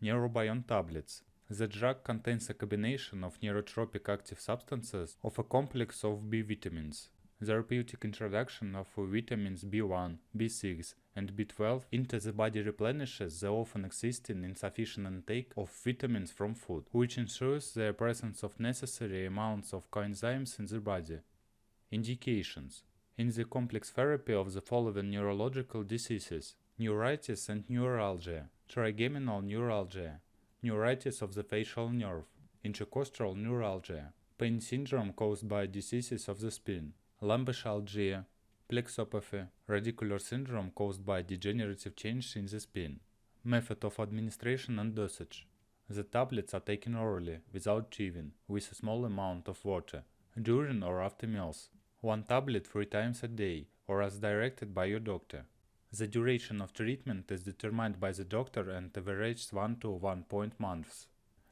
Neurobion tablets. The drug contains a combination of neurotropic active substances of a complex of B vitamins. Therapeutic introduction of vitamins B1, B6, and B12 into the body replenishes the often existing insufficient intake of vitamins from food, which ensures the presence of necessary amounts of coenzymes in the body. Indications. In the complex therapy of the following neurological diseases: neuritis and neuralgia, trigeminal neuralgia, neuritis of the facial nerve, intercostal neuralgia, pain syndrome caused by diseases of the spine, lumboshalgia, plexopathy, radicular syndrome caused by degenerative change in the spine. Method of administration and dosage. The tablets are taken orally, without chewing, with a small amount of water, during or after meals. 1 tablet 3 times a day, or as directed by your doctor. The duration of treatment is determined by the doctor and averages 1 to 1.0 months.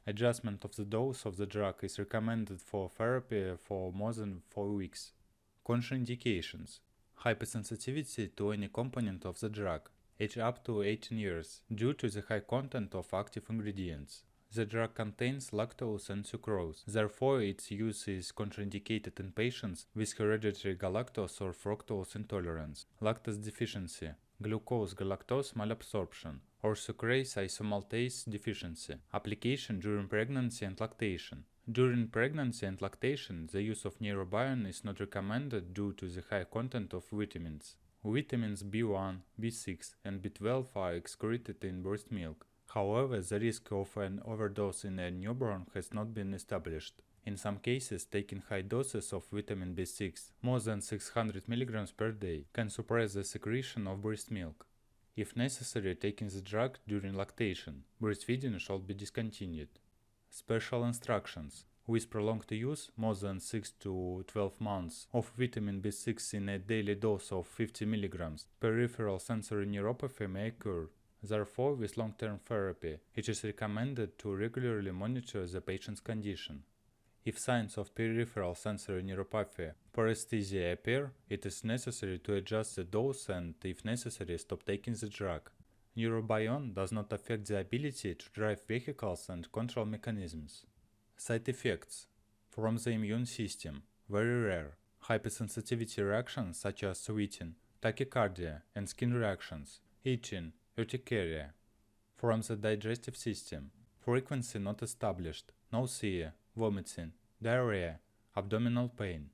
Adjustment of the dose of the drug is recommended for therapy for more than 4 weeks. Contraindications. Hypersensitivity to any component of the drug, age up to 18 years, due to the high content of active ingredients. The drug contains lactose and sucrose, therefore its use is contraindicated in patients with hereditary galactose or fructose intolerance, lactose deficiency, glucose-galactose malabsorption, or sucrase isomaltase deficiency. Application during pregnancy and lactation. During pregnancy and lactation, the use of Neurobion is not recommended due to the high content of vitamins. Vitamins B1, B6, and B12 are excreted in breast milk. However, the risk of an overdose in a newborn has not been established. In some cases, taking high doses of vitamin B6, more than 600 mg per day, can suppress the secretion of breast milk. If necessary, taking the drug during lactation, breastfeeding should be discontinued. Special instructions. With prolonged use, more than 6 to 12 months, of vitamin B6 in a daily dose of 50 mg, peripheral sensory neuropathy may occur. Therefore, with long-term therapy, it is recommended to regularly monitor the patient's condition. If signs of peripheral sensory neuropathy, paresthesia appear, it is necessary to adjust the dose and, if necessary, stop taking the drug. Neurobion does not affect the ability to drive vehicles and control mechanisms. Side effects. From the immune system, very rare. Hypersensitivity reactions such as sweating, tachycardia, and skin reactions, itching, urticaria. From the digestive system, frequency not established, nausea, vomiting, diarrhea, abdominal pain.